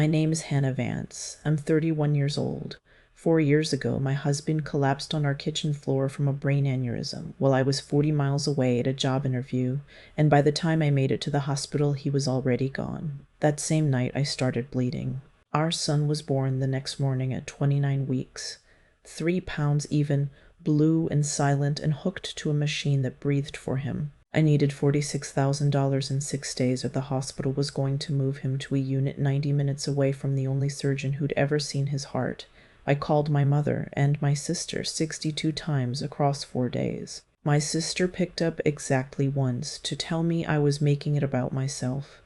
My name is Hannah Vance. I'm 31 years old. 4 years ago, my husband collapsed on our kitchen floor from a brain aneurysm while I was 40 miles away at a job interview, and by the time I made it to the hospital, he was already gone. That same night, I started bleeding. Our son was born the next morning at 29 weeks. 3 pounds even, blue and silent, and hooked to a machine that breathed for him. I needed $46,000 in 6 days, or the hospital was going to move him to a unit 90 minutes away from the only surgeon who'd ever seen his heart. I called my mother and my sister 62 times across 4 days. My sister picked up exactly once to tell me I was making it about myself.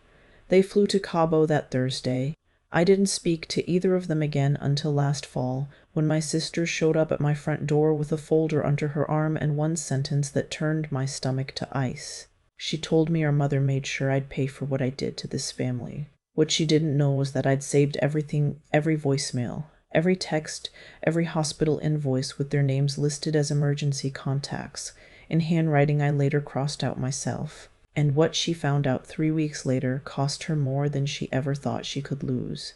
They flew to Cabo that Thursday. I didn't speak to either of them again until last fall, when my sister showed up at my front door with a folder under her arm and one sentence that turned my stomach to ice. She told me our mother made sure I'd pay for what I did to this family. What she didn't know was that I'd saved everything, every voicemail, every text, every hospital invoice with their names listed as emergency contacts, in handwriting I later crossed out myself. And what she found out 3 weeks later cost her more than she ever thought she could lose.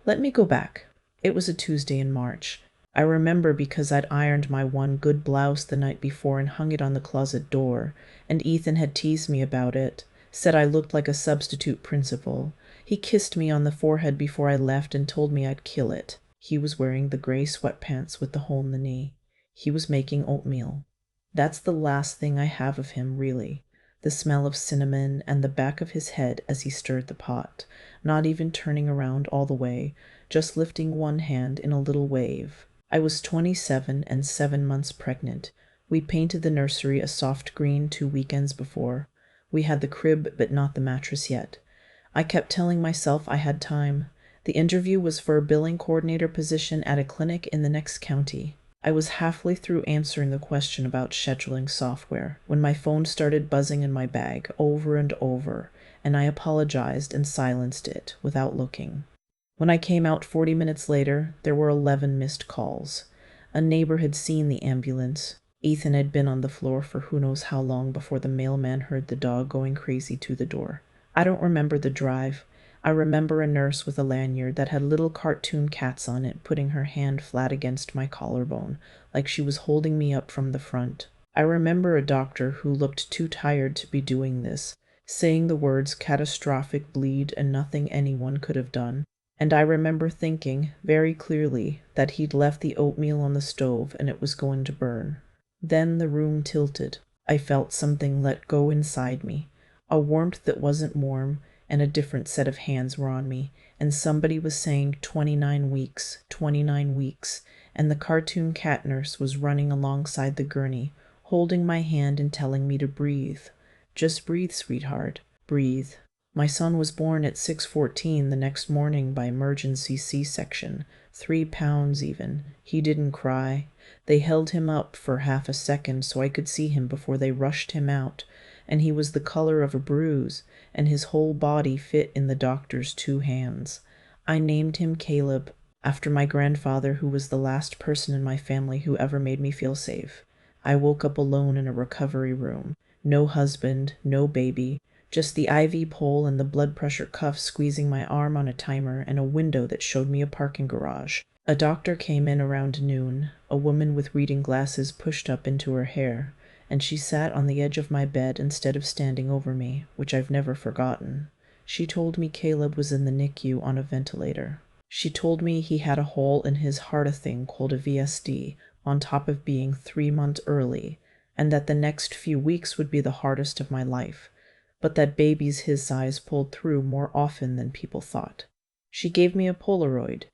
Let me go back. It was a Tuesday in March. I remember because I'd ironed my one good blouse the night before and hung it on the closet door, and Ethan had teased me about it, said I looked like a substitute principal. He kissed me on the forehead before I left and told me I'd kill it. He was wearing the gray sweatpants with the hole in the knee. He was making oatmeal. That's the last thing I have of him, really. The smell of cinnamon and the back of his head as he stirred the pot, not even turning around all the way, just lifting one hand in a little wave. I was 27 and 7 months pregnant. We painted the nursery a soft green 2 weekends before. We had the crib, but not the mattress yet. I kept telling myself I had time. The interview was for a billing coordinator position at a clinic in the next county. I was halfway through answering the question about scheduling software when my phone started buzzing in my bag over and over, and I apologized and silenced it without looking. When I came out 40 minutes later, there were 11 missed calls. A neighbor had seen the ambulance. Ethan had been on the floor for who knows how long before the mailman heard the dog going crazy to the door. I don't remember the drive. I remember a nurse with a lanyard that had little cartoon cats on it putting her hand flat against my collarbone, like she was holding me up from the front. I remember a doctor who looked too tired to be doing this, saying the words catastrophic bleed and nothing anyone could have done. And I remember thinking, very clearly, that he'd left the oatmeal on the stove and it was going to burn. Then the room tilted. I felt something let go inside me, a warmth that wasn't warm, and a different set of hands were on me, and somebody was saying 29 weeks, 29 weeks, and the cartoon cat nurse was running alongside the gurney, holding my hand and telling me to breathe. Just breathe, sweetheart, breathe. My son was born at 6:14 the next morning by emergency C-section, 3 pounds even. He didn't cry. They held him up for half a second so I could see him before they rushed him out, and he was the color of a bruise, and his whole body fit in the doctor's 2 hands. I named him Caleb, after my grandfather, who was the last person in my family who ever made me feel safe. I woke up alone in a recovery room. No husband, no baby, just the IV pole and the blood pressure cuff squeezing my arm on a timer and a window that showed me a parking garage. A doctor came in around noon. A woman with reading glasses pushed up into her hair, and she sat on the edge of my bed instead of standing over me, which I've never forgotten. She told me Caleb was in the NICU on a ventilator. She told me he had a hole in his heart, a thing called a VSD, on top of being 3 months early, and that the next few weeks would be the hardest of my life, but that babies his size pulled through more often than people thought. She gave me a Polaroid.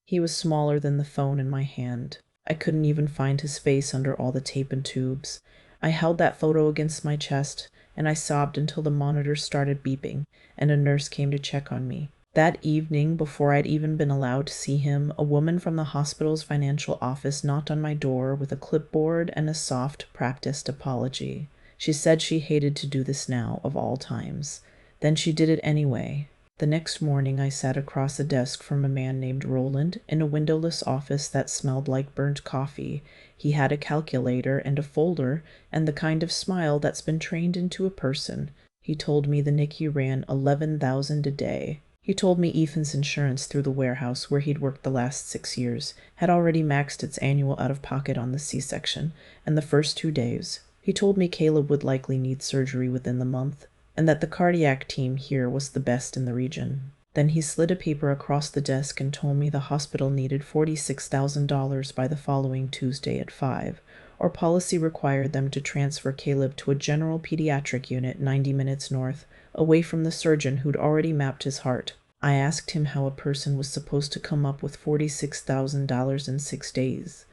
He was smaller than the phone in my hand. I couldn't even find his face under all the tape and tubes. I held that photo against my chest, and I sobbed until the monitor started beeping, and a nurse came to check on me. That evening, before I'd even been allowed to see him, a woman from the hospital's financial office knocked on my door with a clipboard and a soft, practiced apology. She said she hated to do this now, of all times. Then she did it anyway. The next morning I sat across a desk from a man named Roland in a windowless office that smelled like burnt coffee. He had a calculator and a folder and the kind of smile that's been trained into a person. He told me the NICU ran 11,000 a day. He told me Ethan's insurance through the warehouse where he'd worked the last 6 years had already maxed its annual out-of-pocket on the C-section, and the first 2 days. He told me Caleb would likely need surgery within the month, and that the cardiac team here was the best in the region. Then he slid a paper across the desk and told me the hospital needed $46,000 by the following Tuesday at 5, or policy required them to transfer Caleb to a general pediatric unit 90 minutes north, away from the surgeon who'd already mapped his heart. I asked him how a person was supposed to come up with $46,000 in 6 days.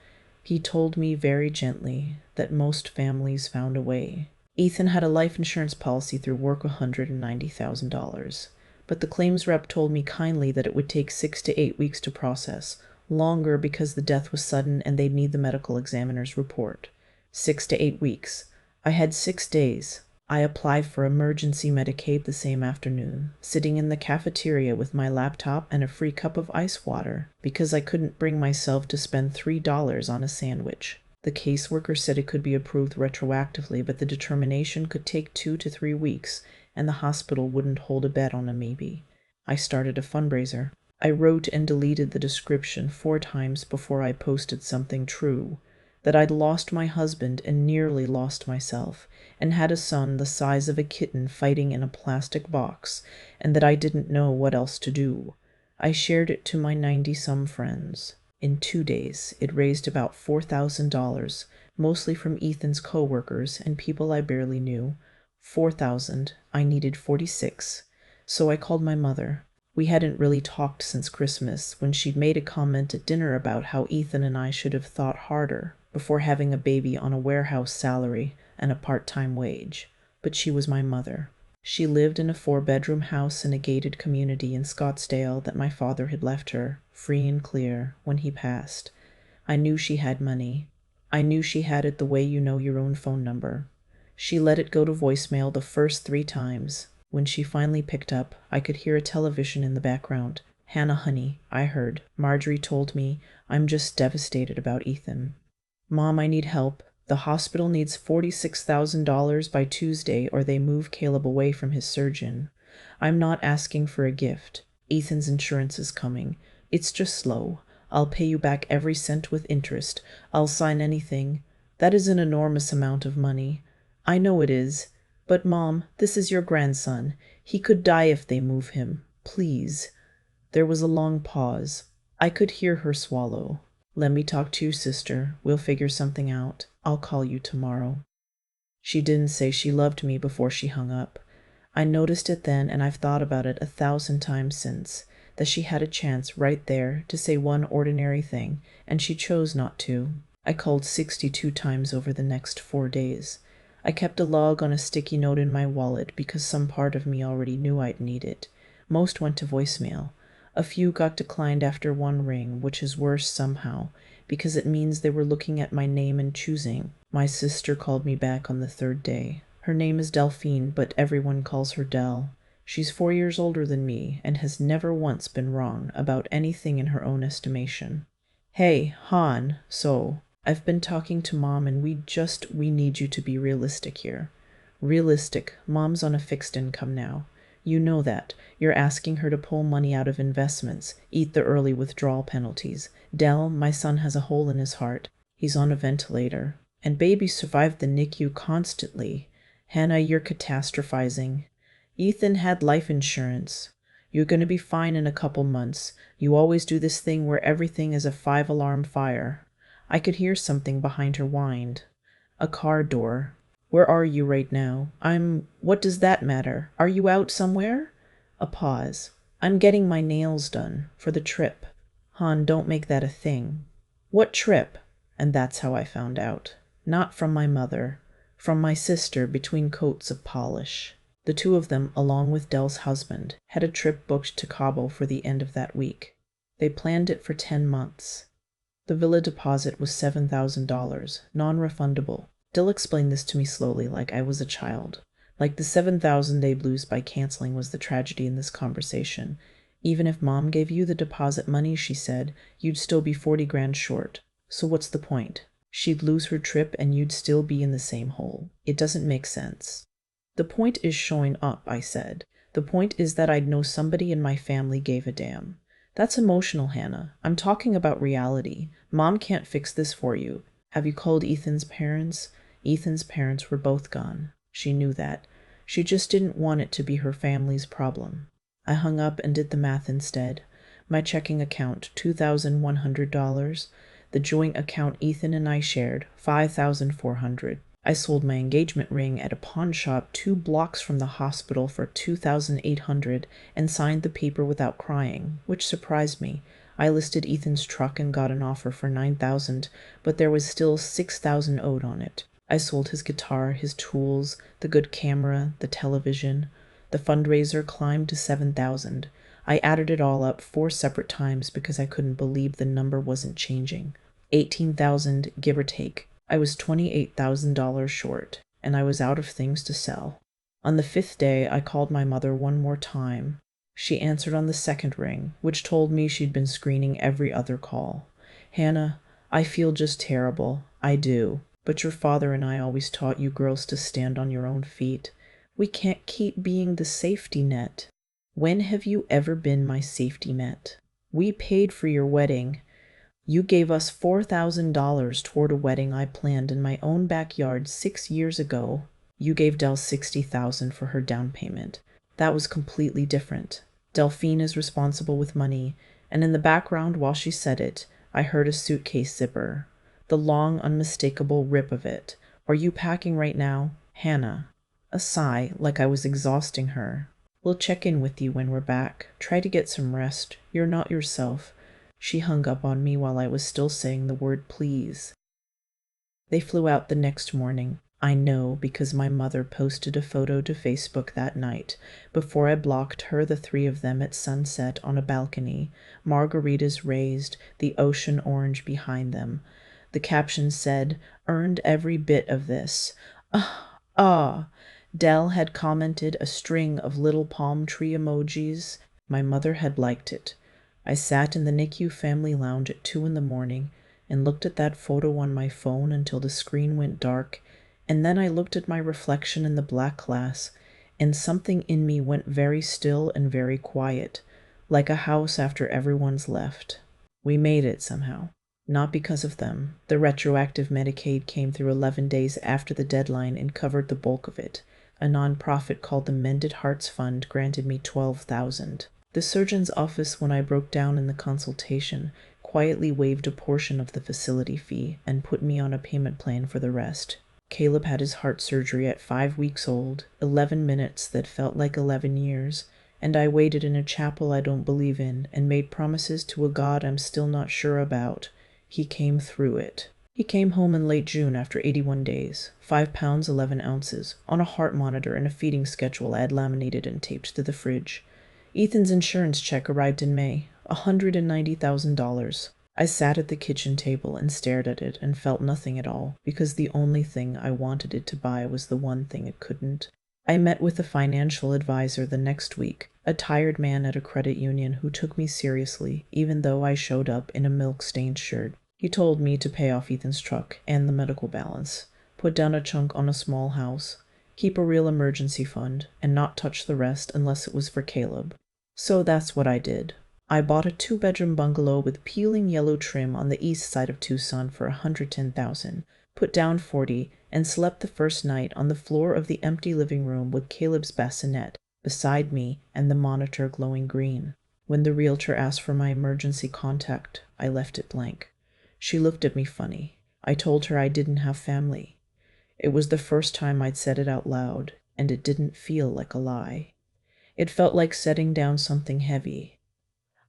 He told me very gently that most families found a way. Ethan had a life insurance policy through work $190,000, but the claims rep told me kindly that it would take 6 to 8 weeks to process, longer because the death was sudden and they'd need the medical examiner's report. 6 to 8 weeks. I had 6 days. I applied for emergency Medicaid the same afternoon, sitting in the cafeteria with my laptop and a free cup of ice water, because I couldn't bring myself to spend $3 on a sandwich. The caseworker said it could be approved retroactively, but the determination could take 2 to 3 weeks, and the hospital wouldn't hold a bet on a maybe. I started a fundraiser. I wrote and deleted the description 4 times before I posted something true, that I'd lost my husband and nearly lost myself, and had a son the size of a kitten fighting in a plastic box, and that I didn't know what else to do. I shared it to my 90-some friends. In 2 days, it raised about $4,000, mostly from Ethan's co-workers and people I barely knew. 4,000. I needed 46. So I called my mother. We hadn't really talked since Christmas, when she'd made a comment at dinner about how Ethan and I should have thought harder before having a baby on a warehouse salary and a part-time wage. But she was my mother. She lived in a 4-bedroom house in a gated community in Scottsdale that my father had left her, free and clear, when he passed. I knew she had money. I knew she had it the way you know your own phone number. She let it go to voicemail the first 3 times. When she finally picked up, I could hear a television in the background. "Hannah, honey," I heard. Marjorie told me, "I'm just devastated about Ethan." "Mom, I need help. The hospital needs $46,000 by Tuesday or they move Caleb away from his surgeon. I'm not asking for a gift. Ethan's insurance is coming. It's just slow. I'll pay you back every cent with interest. I'll sign anything. That is an enormous amount of money. I know it is. But Mom, this is your grandson. He could die if they move him. Please." There was a long pause. I could hear her swallow. "Let me talk to your sister. We'll figure something out. I'll call you tomorrow." She didn't say she loved me before she hung up. I noticed it then, and I've thought about it 1,000 times since, that she had a chance right there to say one ordinary thing, and she chose not to. I called 62 times over the next 4 days. I kept a log on a sticky note in my wallet because some part of me already knew I'd need it. Most went to voicemail. A few got declined after 1 ring, which is worse somehow, because it means they were looking at my name and choosing. My sister called me back on the 3rd day. Her name is Delphine, but everyone calls her Del. She's 4 years older than me and has never once been wrong about anything in her own estimation. "Hey, Han, so I've been talking to Mom and we need you to be realistic here." "Realistic. Mom's on a fixed income now. You know that. You're asking her to pull money out of investments, eat the early withdrawal penalties. Del, my son has a hole in his heart. He's on a ventilator. And baby survived the NICU constantly. Hannah, you're catastrophizing. Ethan had life insurance. You're going to be fine in a couple months. You always do this thing where everything is a 5-alarm fire." I could hear something behind her whined. A car door. "Where are you right now?" What does that matter? Are you out somewhere?" A pause. "I'm getting my nails done. For the trip." "Han, don't make that a thing." "What trip?" And that's how I found out. Not from my mother. From my sister between coats of polish. The 2 of them, along with Del's husband, had a trip booked to Cabo for the end of that week. They planned it for 10 months. The villa deposit was $7,000, non-refundable. Dill explained this to me slowly, like I was a child. Like the $7,000 they'd lose by canceling was the tragedy in this conversation. Even if Mom gave you the deposit money, she said, you'd still be 40 grand short. So what's the point? She'd lose her trip and you'd still be in the same hole. It doesn't make sense. "The point is showing up," I said. The point is that I'd know somebody in my family gave a damn. That's emotional, Hannah. I'm talking about reality. Mom can't fix this for you. Have you called Ethan's parents? Ethan's parents were both gone. She knew that. She just didn't want it to be her family's problem. I hung up and did the math instead. My checking account, $2,100. The joint account Ethan and I shared, $5,400. I sold my engagement ring at a pawn shop 2 blocks from the hospital for $2,800 and signed the paper without crying, which surprised me. I listed Ethan's truck and got an offer for $9,000, but there was still $6,000 owed on it. I sold his guitar, his tools, the good camera, the television. The fundraiser climbed to $7,000. I added it all up 4 separate times because I couldn't believe the number wasn't changing. $18,000, give or take. I was $28,000 short, and I was out of things to sell. On the 5th day, I called my mother one more time. She answered on the 2nd ring, which told me she'd been screening every other call. Hannah, I feel just terrible. I do. But your father and I always taught you girls to stand on your own feet. We can't keep being the safety net. When have you ever been my safety net? We paid for your wedding. You gave us $4,000 toward a wedding I planned in my own backyard 6 years ago. You gave Del $60,000 for her down payment. That was completely different. Delphine is responsible with money, and in the background while she said it, I heard a suitcase zipper. The long, unmistakable rip of it. Are you packing right now? Hannah. A sigh, like I was exhausting her. We'll check in with you when we're back. Try to get some rest. You're not yourself. She hung up on me while I was still saying the word please. They flew out the next morning. I know because my mother posted a photo to Facebook that night. Before I blocked her, the 3 of them at sunset on a balcony, margaritas raised, the ocean orange behind them. The caption said, "Earned every bit of this." Ah. Del had commented a string of little palm tree emojis. My mother had liked it. I sat in the NICU family lounge at 2 in the morning and looked at that photo on my phone until the screen went dark, and then I looked at my reflection in the black glass, and something in me went very still and very quiet, like a house after everyone's left. We made it somehow. Not because of them. The retroactive Medicaid came through 11 days after the deadline and covered the bulk of it. A nonprofit called the Mended Hearts Fund granted me $12,000. The surgeon's office, when I broke down in the consultation, quietly waived a portion of the facility fee and put me on a payment plan for the rest. Caleb had his heart surgery at 5 weeks old, 11 minutes that felt like 11 years, and I waited in a chapel I don't believe in and made promises to a God I'm still not sure about. He came through it. He came home in late June after 81 days, 5 pounds 11 ounces, on a heart monitor and a feeding schedule I had laminated and taped to the fridge. Ethan's insurance check arrived in May, $190,000. I sat at the kitchen table and stared at it and felt nothing at all, because the only thing I wanted it to buy was the one thing it couldn't. I met with a financial advisor the next week, a tired man at a credit union who took me seriously, even though I showed up in a milk-stained shirt. He told me to pay off Ethan's truck and the medical balance, put down a chunk on a small house, keep a real emergency fund, and not touch the rest unless it was for Caleb. So that's what I did. I bought a 2-bedroom bungalow with peeling yellow trim on the east side of Tucson for $110,000, put down $40,000, and slept the first night on the floor of the empty living room with Caleb's bassinet beside me and the monitor glowing green. When the realtor asked for my emergency contact, I left it blank. She looked at me funny. I told her I didn't have family. It was the first time I'd said it out loud, and it didn't feel like a lie. It felt like setting down something heavy.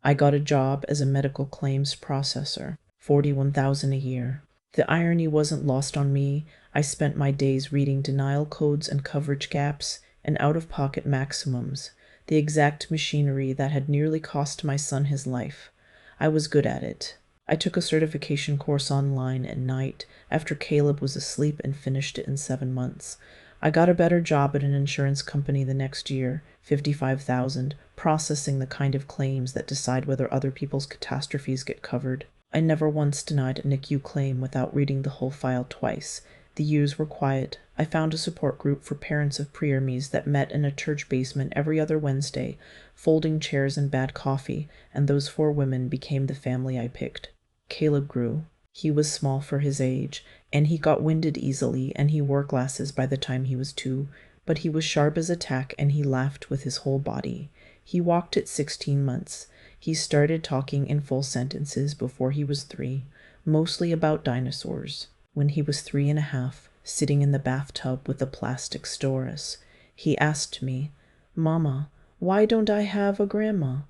I got a job as a medical claims processor, $41,000 a year. The irony wasn't lost on me. I spent my days reading denial codes and coverage gaps and out-of-pocket maximums, the exact machinery that had nearly cost my son his life. I was good at it. I took a certification course online at night after Caleb was asleep and finished it in 7 months. I got a better job at an insurance company the next year, $55,000, processing the kind of claims that decide whether other people's catastrophes get covered. I never once denied a NICU claim without reading the whole file twice. The years were quiet. I found a support group for parents of pre-armies that met in a church basement every other Wednesday, folding chairs and bad coffee, and those 4 women became the family I picked. Caleb grew. He was small for his age, and he got winded easily, and he wore glasses by the time he was 2, but he was sharp as a tack, and he laughed with his whole body. He walked at 16 months. He started talking in full sentences before he was 3, mostly about dinosaurs. When he was 3.5, sitting in the bathtub with a plastic Storis, he asked me, "Mama, why don't I have a grandma?"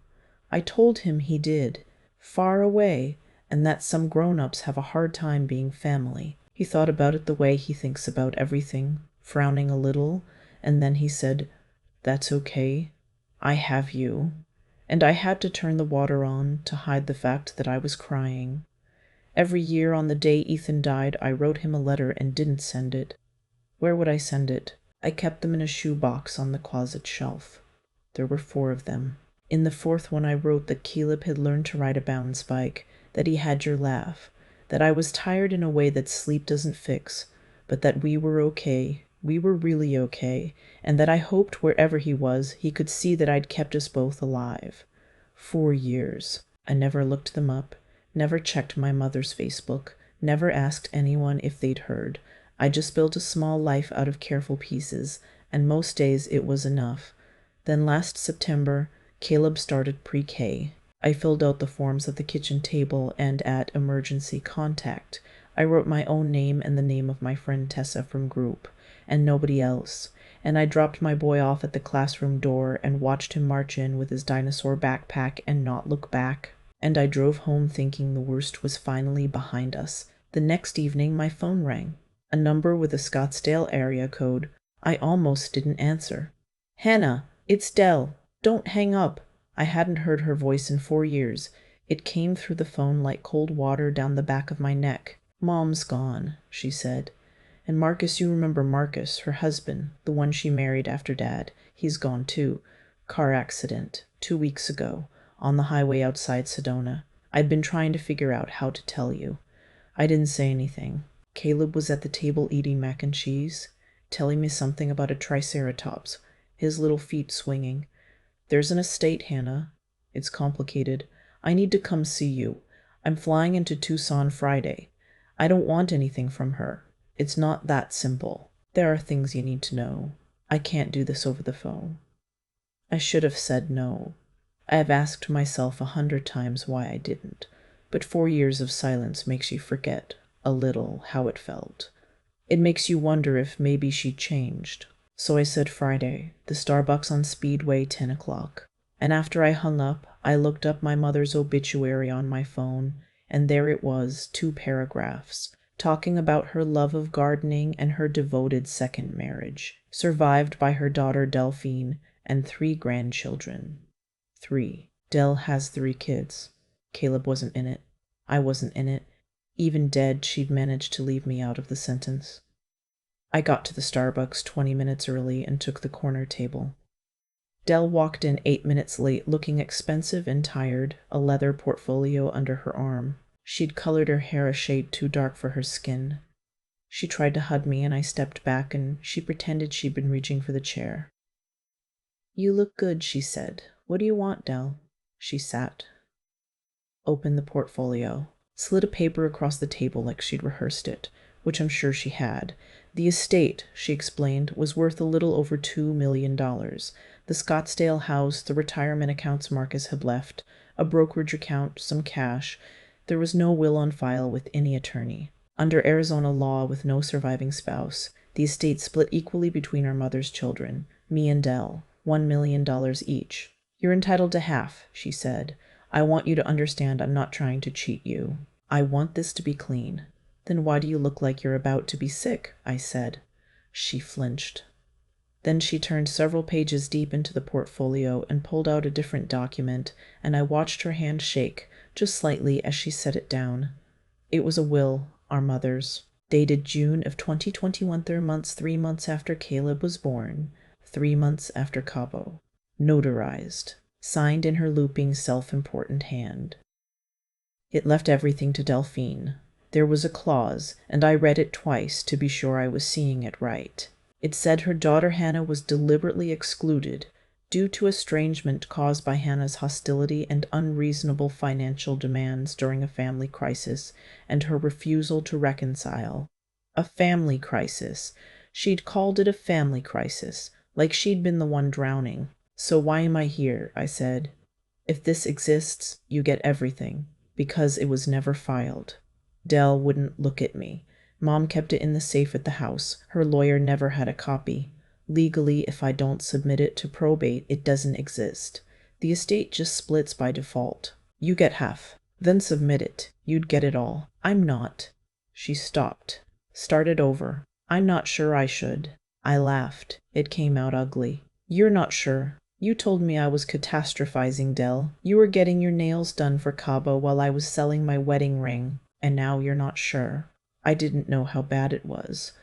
I told him he did, far away, and that some grown-ups have a hard time being family. He thought about it the way he thinks about everything, frowning a little, and then he said, "That's okay. I have you." And I had to turn the water on to hide the fact that I was crying. Every year on the day Ethan died, I wrote him a letter and didn't send it. Where would I send it? I kept them in a shoebox on the closet shelf. There were 4 of them. In the 4th one I wrote that Caleb had learned to ride a balance bike, that he had your laugh, that I was tired in a way that sleep doesn't fix, but that we were okay, we were really okay, and that I hoped wherever he was, he could see that I'd kept us both alive. 4 years. I never looked them up, never checked my mother's Facebook, never asked anyone if they'd heard. I just built a small life out of careful pieces, and most days it was enough. Then last September, Caleb started pre-K. I filled out the forms at the kitchen table and at emergency contact. I wrote my own name and the name of my friend Tessa from group, and nobody else. And I dropped my boy off at the classroom door and watched him march in with his dinosaur backpack and not look back. And I drove home thinking the worst was finally behind us. The next evening my phone rang. A number with a Scottsdale area code. I almost didn't answer. "Hannah, it's Dell. Don't hang up." I hadn't heard her voice in 4 years. It came through the phone like cold water down the back of my neck. "Mom's gone," she said. "And Marcus, you remember Marcus, her husband, the one she married after Dad. He's gone too. Car accident, 2 weeks ago, on the highway outside Sedona. I'd been trying to figure out how to tell you." I didn't say anything. Caleb was at the table eating mac and cheese, telling me something about a triceratops, his little feet swinging. "There's an estate, Hannah. It's complicated. I need to come see you. I'm flying into Tucson Friday. I don't want anything from her. It's not that simple. There are things you need to know. I can't do this over the phone." I should have said no. I have asked myself 100 times why I didn't, but 4 years of silence makes you forget, a little, how it felt. It makes you wonder if maybe she'd changed. So I said Friday, the Starbucks on Speedway, 10 o'clock. And after I hung up, I looked up my mother's obituary on my phone, and there it was, 2 paragraphs, talking about her love of gardening and her devoted second marriage, survived by her daughter Delphine and 3 grandchildren. 3. Del has 3 kids. Caleb wasn't in it. I wasn't in it. Even dead, she'd managed to leave me out of the sentence. I got to the Starbucks 20 minutes early and took the corner table. Del walked in 8 minutes late, looking expensive and tired, a leather portfolio under her arm. She'd colored her hair a shade too dark for her skin. She tried to hug me, and I stepped back, and she pretended she'd been reaching for the chair. "You look good," she said. "What do you want, Del?" She sat. Opened the portfolio. Slid a paper across the table like she'd rehearsed it, which I'm sure she had. The estate, she explained, was worth a little over $2 million. The Scottsdale house, the retirement accounts Marcus had left, a brokerage account, some cash. There was no will on file with any attorney. Under Arizona law, with no surviving spouse, the estate split equally between our mother's children, me and Del, $1 million each. "You're entitled to half," she said. "I want you to understand I'm not trying to cheat you. I want this to be clean." "Then why do you look like you're about to be sick?" I said. She flinched. Then she turned several pages deep into the portfolio and pulled out a different document, and I watched her hand shake, just slightly, as she set it down. It was a will, our mother's, dated June of 2021, 3 months after Caleb was born, 3 months after Cabo. Notarized, signed in her looping, self-important hand. It left everything to Delphine. There was a clause, and I read it twice to be sure I was seeing it right. It said her daughter Hannah was deliberately excluded due to estrangement caused by Hannah's hostility and unreasonable financial demands during a family crisis and her refusal to reconcile. A family crisis. She'd called it a family crisis, like she'd been the one drowning. So why am I here? I said. If this exists, you get everything, because it was never filed. Dell wouldn't look at me. Mom kept it in the safe at the house. Her lawyer never had a copy. Legally, if I don't submit it to probate, it doesn't exist. The estate just splits by default. You get half. Then submit it. You'd get it all. I'm not. She stopped. Started over. I'm not sure I should. I laughed. It came out ugly. You're not sure. You told me I was catastrophizing, Dell. You were getting your nails done for Cabo while I was selling my wedding ring. And now you're not sure. I didn't know how bad it was.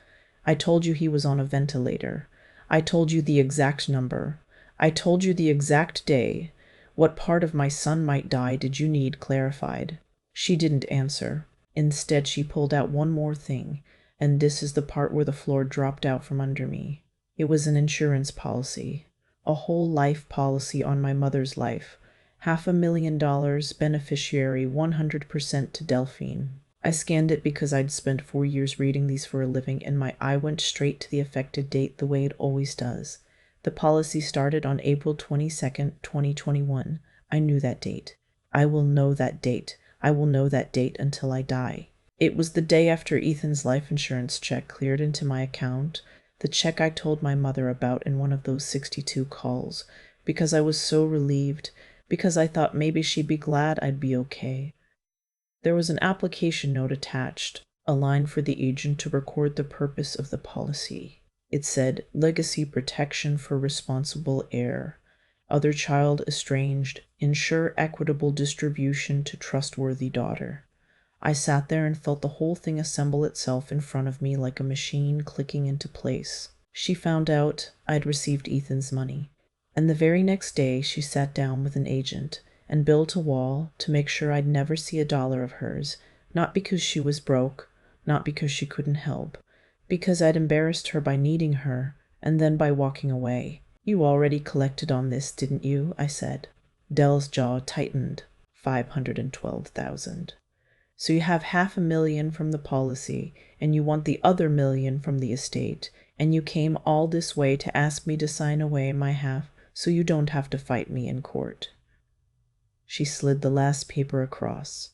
I told you he was on a ventilator. I told you the exact number. I told you the exact day. What part of my son might die did you need clarified? She didn't answer. Instead, she pulled out one more thing, and this is the part where the floor dropped out from under me. It was an insurance policy. A whole life policy on my mother's life. $500,000, beneficiary 100% to Delphine. I scanned it because I'd spent 4 years reading these for a living, and my eye went straight to the effective date the way it always does. The policy started on April 22nd, 2021. I knew that date. I will know that date. I will know that date until I die. It was the day after Ethan's life insurance check cleared into my account, the check I told my mother about in one of those 62 calls, because I was so relieved, because I thought maybe she'd be glad I'd be okay. There was an application note attached, a line for the agent to record the purpose of the policy. It said, legacy protection for responsible heir. Other child estranged. Ensure equitable distribution to trustworthy daughter. I sat there and felt the whole thing assemble itself in front of me like a machine clicking into place. She found out I'd received Ethan's money, and the very next day she sat down with an agent and built a wall to make sure I'd never see a dollar of hers, not because she was broke, not because she couldn't help, because I'd embarrassed her by needing her, and then by walking away. You already collected on this, didn't you? I said. Dell's jaw tightened. 512,000. So you have $500,000 from the policy, and you want the other $1 million from the estate, and you came all this way to ask me to sign away my half so you don't have to fight me in court. She slid the last paper across.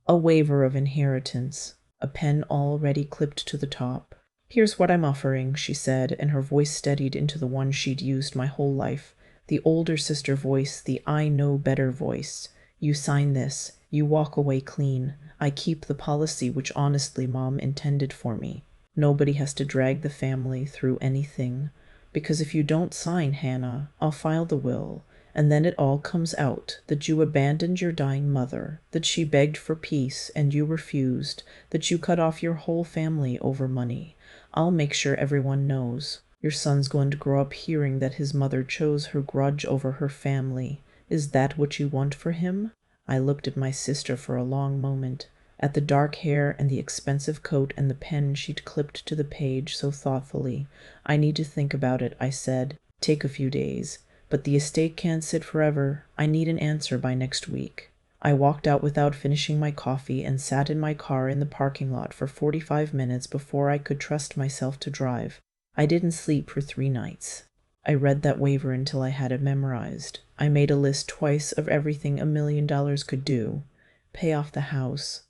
A waiver of inheritance, a pen already clipped to the top. Here's what I'm offering, she said, and her voice steadied into the one she'd used my whole life, the older sister voice, the I know better voice. You sign this. You walk away clean. I keep the policy which honestly Mom intended for me. Nobody has to drag the family through anything. Because if you don't sign, Hannah, I'll file the will, and then it all comes out that you abandoned your dying mother, that she begged for peace and you refused, that you cut off your whole family over money. I'll make sure everyone knows. Your son's going to grow up hearing that his mother chose her grudge over her family. Is that what you want for him? I looked at my sister for a long moment, at the dark hair and the expensive coat and the pen she'd clipped to the page so thoughtfully. I need to think about it, I said. Take a few days. But the estate can't sit forever. I need an answer by next week. I walked out without finishing my coffee and sat in my car in the parking lot for 45 minutes before I could trust myself to drive. I didn't sleep for 3 nights. I read that waiver until I had it memorized. I made a list twice of everything $1 million could do. Pay off the house.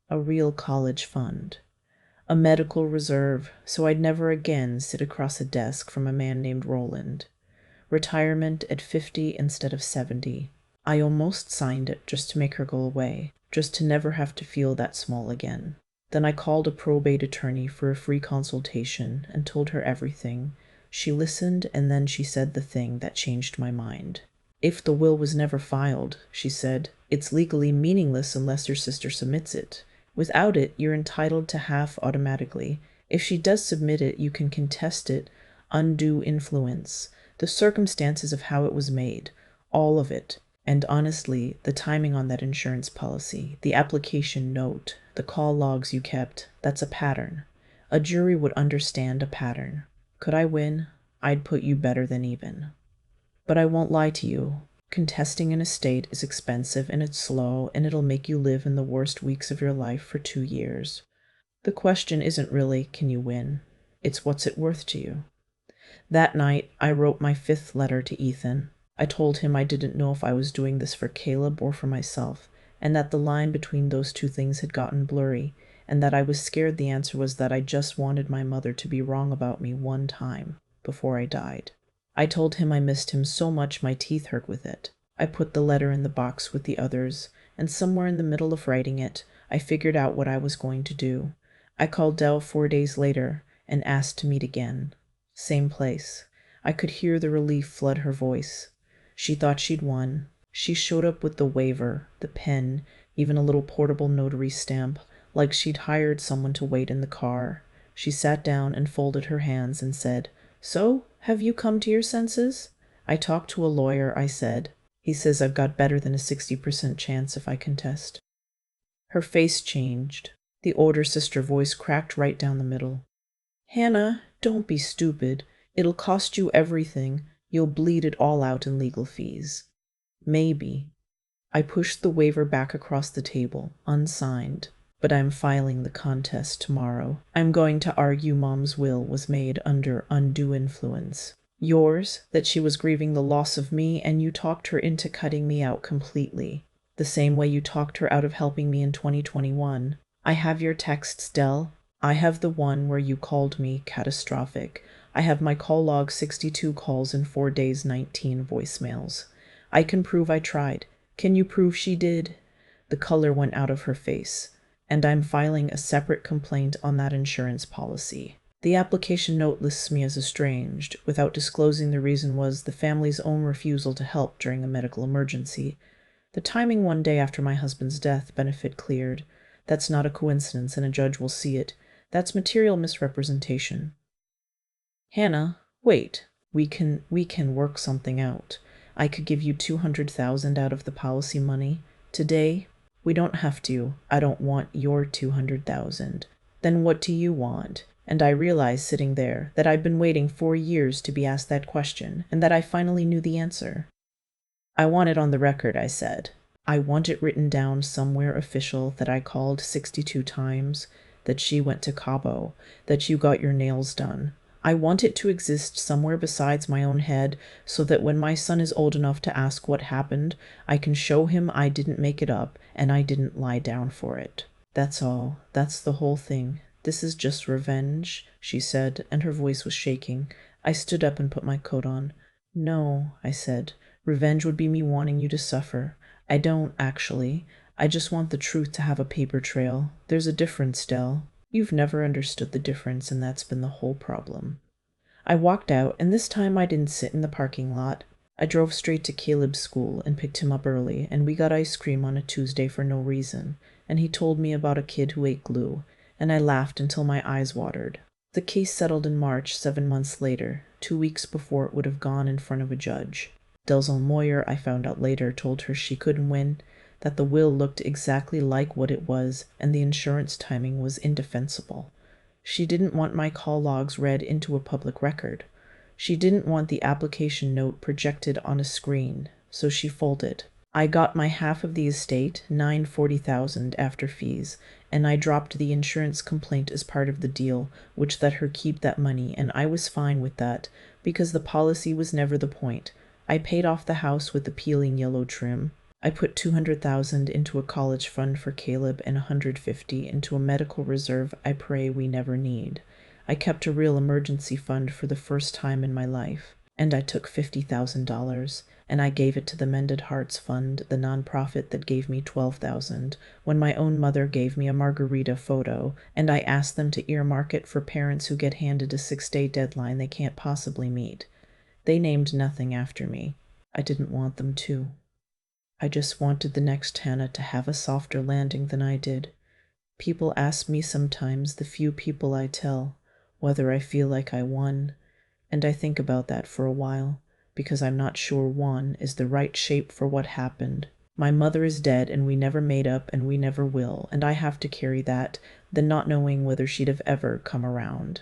A real college fund. A medical reserve, so I'd never again sit across a desk from a man named Roland. Retirement at 50 instead of 70. I almost signed it just to make her go away, just to never have to feel that small again. Then I called a probate attorney for a free consultation and told her everything. She listened, and then she said the thing that changed my mind. If the will was never filed, she said, it's legally meaningless unless your sister submits it. Without it, you're entitled to half automatically. If she does submit it, you can contest it, undue influence, the circumstances of how it was made, all of it. And honestly, the timing on that insurance policy, the application note, the call logs you kept, that's a pattern. A jury would understand a pattern. Could I win? I'd put you better than even. But I won't lie to you. Contesting an estate is expensive and it's slow, and it'll make you live in the worst weeks of your life for 2 years. The question isn't really, can you win? It's what's it worth to you? That night, I wrote my 5th letter to Ethan. I told him I didn't know if I was doing this for Caleb or for myself, and that the line between those two things had gotten blurry, and that I was scared the answer was that I just wanted my mother to be wrong about me one time before I died. I told him I missed him so much my teeth hurt with it. I put the letter in the box with the others, and somewhere in the middle of writing it, I figured out what I was going to do. I called Dell 4 days later and asked to meet again. Same place. I could hear the relief flood her voice. She thought she'd won. She showed up with the waiver, the pen, even a little portable notary stamp, like she'd hired someone to wait in the car. She sat down and folded her hands and said, "So, have you come to your senses?" "I talked to a lawyer," I said. "He says I've got better than a 60% chance if I contest." Her face changed. The older sister voice cracked right down the middle. "Hannah, don't be stupid. It'll cost you everything. You'll bleed it all out in legal fees." "Maybe." I pushed the waiver back across the table, unsigned. "But I'm filing the contest tomorrow. I'm going to argue Mom's will was made under undue influence. Yours, that she was grieving the loss of me, and you talked her into cutting me out completely. The same way you talked her out of helping me in 2021. I have your texts, Dell. I have the one where you called me catastrophic. I have my call log 62 calls in 4 days, 19 voicemails. I can prove I tried. Can you prove she did?" The color went out of her face. "And I'm filing a separate complaint on that insurance policy. The application note lists me as estranged, without disclosing the reason was the family's own refusal to help during a medical emergency. The timing one day after my husband's death, benefit cleared. That's not a coincidence, and a judge will see it. That's material misrepresentation." "Hannah, wait. We can work something out. I could give you 200,000 out of the policy money. Today, we don't have to. I don't want your 200,000. Then what do you want?" And I realized sitting there that I'd been waiting 4 years to be asked that question, and that I finally knew the answer. "I want it on the record," I said. "I want it written down somewhere official that I called 62 times, that she went to Cabo, that you got your nails done. I want it to exist somewhere besides my own head, so that when my son is old enough to ask what happened, I can show him I didn't make it up and I didn't lie down for it. That's all. That's the whole thing. This is just revenge," she said, and her voice was shaking. I stood up and put my coat on. "No," I said. "Revenge would be me wanting you to suffer. I don't, actually. I just want the truth to have a paper trail. There's a difference, Dell. You've never understood the difference, and that's been the whole problem." I walked out, and this time I didn't sit in the parking lot. I drove straight to Caleb's school and picked him up early, and we got ice cream on a Tuesday for no reason, and he told me about a kid who ate glue, and I laughed until my eyes watered. The case settled in March, 7 months later, 2 weeks before it would have gone in front of a judge. Dell's own lawyer, I found out later, told her she couldn't win, that the will looked exactly like what it was, and the insurance timing was indefensible. She didn't want my call logs read into a public record. She didn't want the application note projected on a screen, so she folded. I got my half of the estate, $940,000 after fees, and I dropped the insurance complaint as part of the deal, which let her keep that money, and I was fine with that, because the policy was never the point. I paid off the house with the peeling yellow trim. I put $200,000 into a college fund for Caleb and $150,000 into a medical reserve I pray we never need. I kept a real emergency fund for the first time in my life, and I took $50,000, and I gave it to the Mended Hearts Fund, the nonprofit that gave me $12,000, when my own mother gave me a margarita photo, and I asked them to earmark it for parents who get handed a 6-day deadline they can't possibly meet. They named nothing after me. I didn't want them to. I just wanted the next Hannah to have a softer landing than I did. People ask me sometimes, the few people I tell, whether I feel like I won, and I think about that for a while. because I'm not sure one is the right shape for what happened. My mother is dead, and we never made up, and we never will, and I have to carry that, than not knowing whether she'd have ever come around.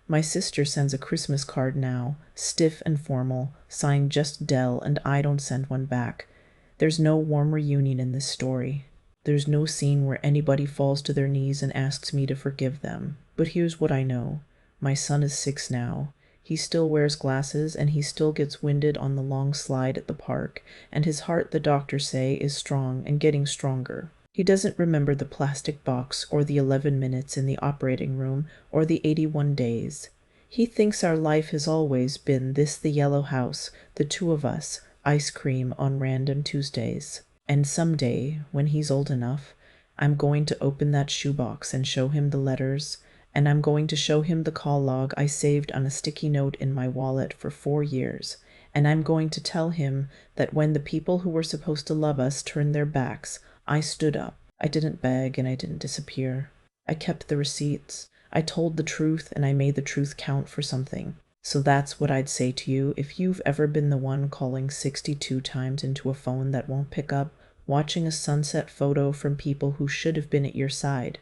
My sister sends a Christmas card now, stiff and formal, signed just Dell, and I don't send one back. There's no warm reunion in this story. There's no scene where anybody falls to their knees and asks me to forgive them. But here's what I know. My son is 6 now. He still wears glasses, and he still gets winded on the long slide at the park, and his heart, the doctors say, is strong and getting stronger. He doesn't remember the plastic box, or the 11 minutes in the operating room, or the 81 days. He thinks our life has always been this, the yellow house, the two of us, ice cream on random Tuesdays. And someday, when he's old enough, I'm going to open that shoebox and show him the letters, and I'm going to show him the call log I saved on a sticky note in my wallet for 4 years, and I'm going to tell him that when the people who were supposed to love us turned their backs, I stood up. I didn't beg, and I didn't disappear. I kept the receipts. I told the truth, and I made the truth count for something. So that's what I'd say to you if you've ever been the one calling 62 times into a phone that won't pick up, watching a sunset photo from people who should have been at your side.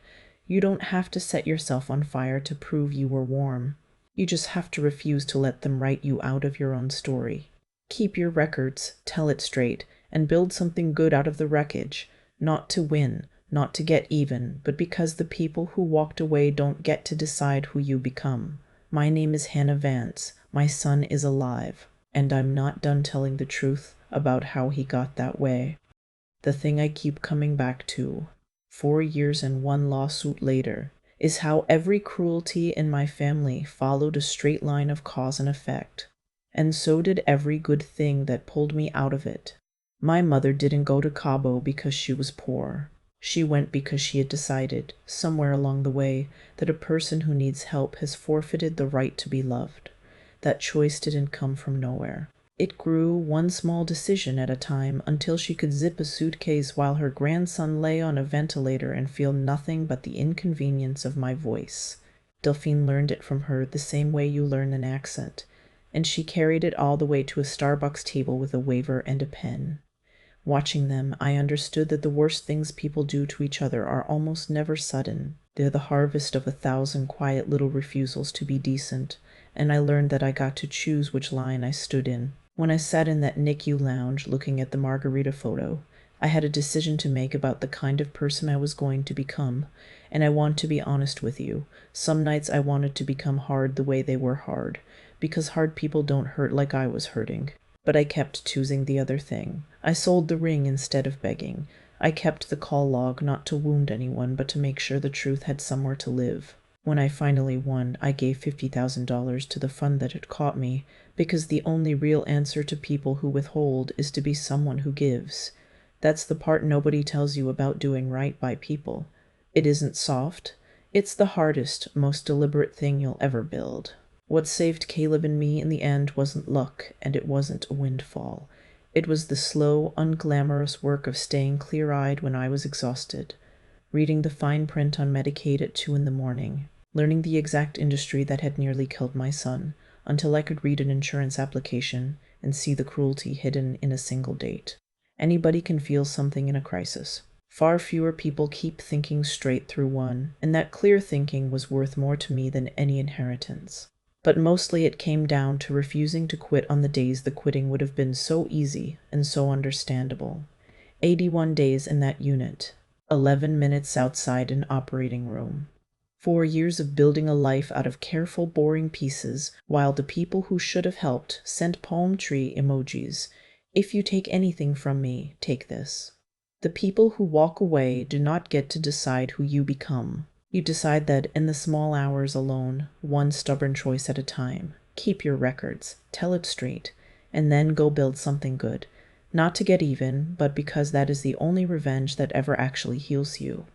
You don't have to set yourself on fire to prove you were warm. You just have to refuse to let them write you out of your own story. Keep your records, tell it straight, and build something good out of the wreckage. Not to win, not to get even, but because the people who walked away don't get to decide who you become. My name is Hannah Vance. My son is alive, and I'm not done telling the truth about how he got that way. The thing I keep coming back to, 4 years and 1 lawsuit later, is how every cruelty in my family followed a straight line of cause and effect. And so did every good thing that pulled me out of it. My mother didn't go to Cabo because she was poor. She went because she had decided, somewhere along the way, that a person who needs help has forfeited the right to be loved. That choice didn't come from nowhere. It grew one small decision at a time until she could zip a suitcase while her grandson lay on a ventilator and feel nothing but the inconvenience of my voice. Delphine learned it from her the same way you learn an accent, and she carried it all the way to a Starbucks table with a waiver and a pen. Watching them, I understood that the worst things people do to each other are almost never sudden. They're the harvest of 1,000 quiet little refusals to be decent, and I learned that I got to choose which line I stood in. When I sat in that NICU lounge looking at the margarita photo, I had a decision to make about the kind of person I was going to become, and I want to be honest with you. Some nights I wanted to become hard the way they were hard, because hard people don't hurt like I was hurting. But I kept choosing the other thing. I sold the ring instead of begging. I kept the call log not to wound anyone, but to make sure the truth had somewhere to live. When I finally won, I gave $50,000 to the fund that had caught me, because the only real answer to people who withhold is to be someone who gives. That's the part nobody tells you about doing right by people. It isn't soft. It's the hardest, most deliberate thing you'll ever build. What saved Caleb and me in the end wasn't luck, and it wasn't a windfall. It was the slow, unglamorous work of staying clear-eyed when I was exhausted, reading the fine print on Medicaid at 2 a.m, learning the exact industry that had nearly killed my son, until I could read an insurance application and see the cruelty hidden in a single date. Anybody can feel something in a crisis. Far fewer people keep thinking straight through one, and that clear thinking was worth more to me than any inheritance. But mostly it came down to refusing to quit on the days the quitting would have been so easy and so understandable. 81 days in that unit, 11 minutes outside an operating room. 4 years of building a life out of careful, boring pieces, while the people who should have helped sent palm tree emojis. If you take anything from me, take this. The people who walk away do not get to decide who you become. You decide that in the small hours alone, one stubborn choice at a time. Keep your records, tell it straight, and then go build something good. Not to get even, but because that is the only revenge that ever actually heals you.